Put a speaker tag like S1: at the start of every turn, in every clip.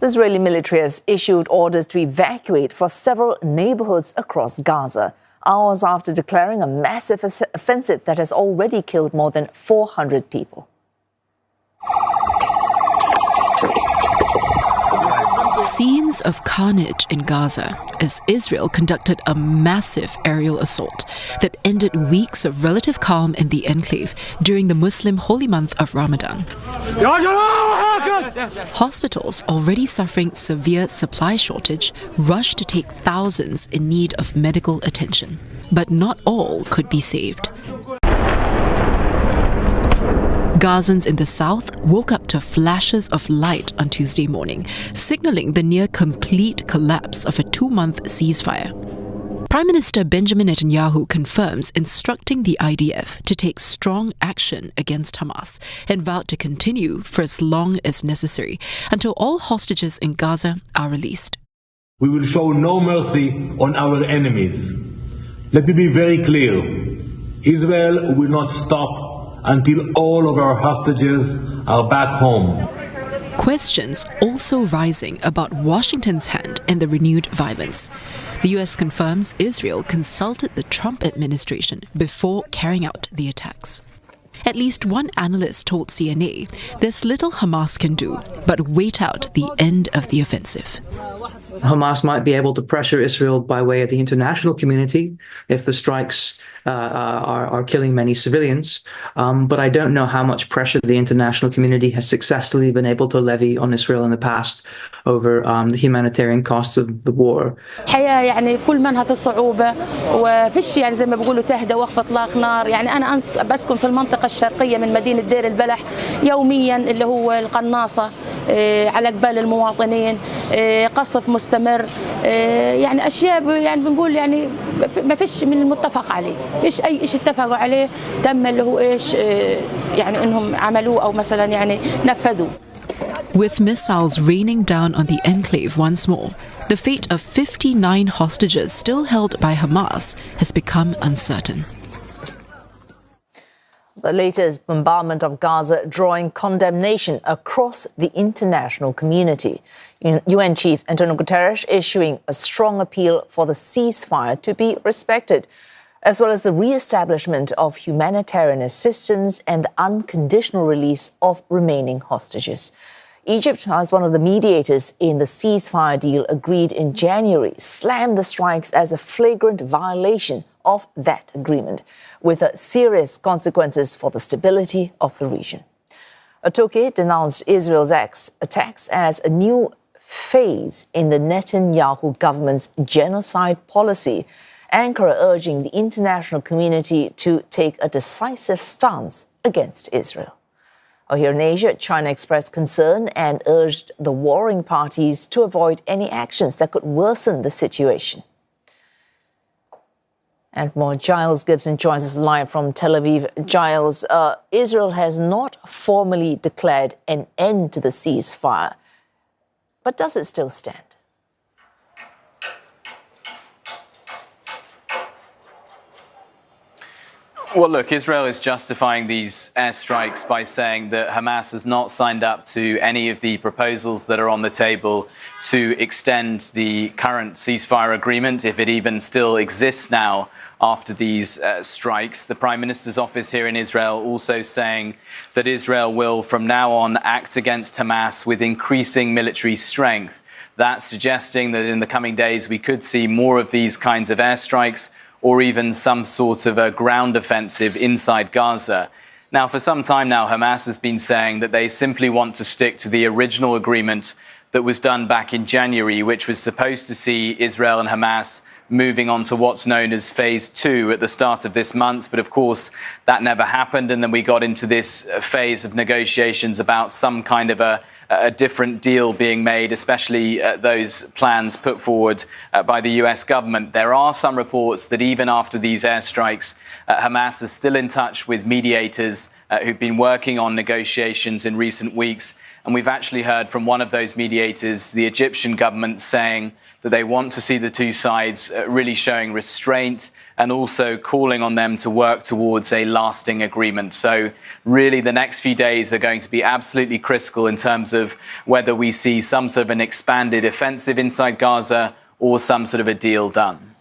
S1: The Israeli military has issued orders to evacuate for several neighborhoods across Gaza, hours after declaring a massive offensive that has already killed more than 400 people.
S2: Scenes of carnage in Gaza as Israel conducted a massive aerial assault that ended weeks of relative calm in the enclave during the Muslim holy month of Ramadan. Hospitals already suffering severe supply shortage rushed to take thousands in need of medical attention. But not all could be saved. Gazans in the south woke up to flashes of light on Tuesday morning, signaling the near-complete collapse of a 2-month ceasefire. Prime Minister Benjamin Netanyahu confirms instructing the IDF to take strong action against Hamas and vowed to continue for as long as necessary until all hostages in Gaza are released.
S3: We will show no mercy on our enemies. Let me be very clear. Israel will not stop until all of our hostages are back home.
S2: Questions also rising about Washington's hand in the renewed violence. The US confirms Israel consulted the Trump administration before carrying out the attacks. At least one analyst told CNA there's little Hamas can do but wait out the end of the offensive.
S4: Hamas might be able to pressure Israel by way of the international community if the strikes are killing many civilians. But I don't know how much pressure the international community has successfully been able to levy on Israel in the past over the humanitarian costs of the war.
S5: الحياة يعني كل منها في صعوبة وفيش يعني زي ما بيقولوا تهدى وقف اطلاق نار. يعني أنا بسكن في المنطقة الشرقية من مدينة دير البلح يوميا اللي هو القناصة على قبال المواطنين قصف مستمر يعني أشياء يعني بنقول يعني ما فيش من المتفق عليه. فيش أي شيء اتفقوا عليه تم اللي هو إيش يعني إنهم عملوه أو مثلا يعني نفذوه.
S2: With missiles raining down on the enclave once more, the fate of 59 hostages still held by Hamas has become uncertain.
S1: The latest bombardment of Gaza drawing condemnation across the international community. UN Chief Antonio Guterres issuing a strong appeal for the ceasefire to be respected, as well as the re-establishment of humanitarian assistance and the unconditional release of remaining hostages. Egypt, as one of the mediators in the ceasefire deal agreed in January, slammed the strikes as a flagrant violation of that agreement, with serious consequences for the stability of the region. Turkey denounced Israel's attacks as a new phase in the Netanyahu government's genocide policy, Ankara urging the international community to take a decisive stance against Israel. Here in Asia, China expressed concern and urged the warring parties to avoid any actions that could worsen the situation. And more, Giles Gibson joins us live from Tel Aviv. Giles, Israel has not formally declared an end to the ceasefire, but does it still stand?
S6: Well, look, Israel is justifying these airstrikes by saying that Hamas has not signed up to any of the proposals that are on the table to extend the current ceasefire agreement, if it even still exists now after these strikes. The Prime Minister's office here in Israel also saying that Israel will from now on act against Hamas with increasing military strength. That's suggesting that in the coming days we could see more of these kinds of airstrikes, or even some sort of a ground offensive inside Gaza. Now, for some time now, Hamas has been saying that they simply want to stick to the original agreement that was done back in January, which was supposed to see Israel and Hamas moving on to what's known as phase 2 at the start of this month. But of course, that never happened. And then we got into this phase of negotiations about some kind of a different deal being made, especially those plans put forward by the US government. There are some reports that even after these airstrikes, Hamas is still in touch with mediators who've been working on negotiations in recent weeks. And we've actually heard from one of those mediators, the Egyptian government, saying that they want to see the two sides really showing restraint and also calling on them to work towards a lasting agreement. So really the next few days are going to be absolutely critical in terms of whether we see some sort of an expanded offensive inside Gaza or some sort of a deal done.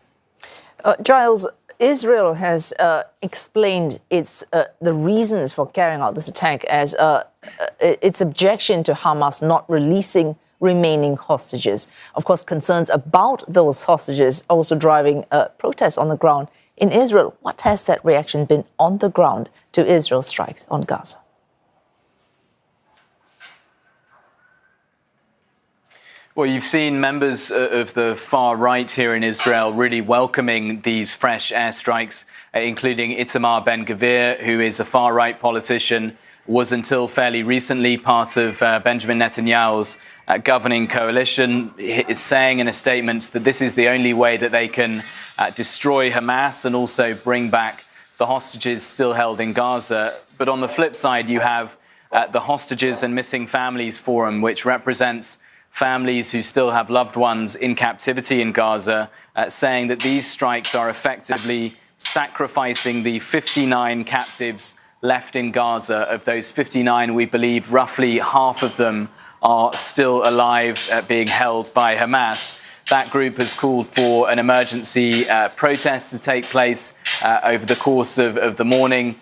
S1: Giles, Israel has explained the reasons for carrying out this attack as its objection to Hamas not releasing remaining hostages. Of course, concerns about those hostages also driving protests on the ground in Israel. What has that reaction been on the ground to Israel's strikes on Gaza?
S6: Well, you've seen members of the far right here in Israel really welcoming these fresh airstrikes, including Itamar Ben-Gvir, who is a far right politician, was until fairly recently part of Benjamin Netanyahu's governing coalition, is saying in a statement that this is the only way that they can destroy Hamas and also bring back the hostages still held in Gaza. But on the flip side, you have the Hostages and Missing Families Forum, which represents families who still have loved ones in captivity in Gaza, saying that these strikes are effectively sacrificing the 59 captives left in Gaza. Of those 59, we believe roughly half of them are still alive, being held by Hamas. That group has called for an emergency protest to take place over the course of the morning.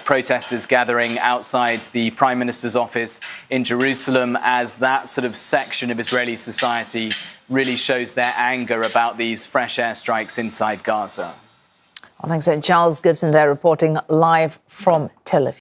S6: Protesters gathering outside the Prime Minister's office in Jerusalem as that sort of section of Israeli society really shows their anger about these fresh airstrikes inside Gaza.
S1: Well, thanks, Giles Gibson there reporting live from Tel Aviv.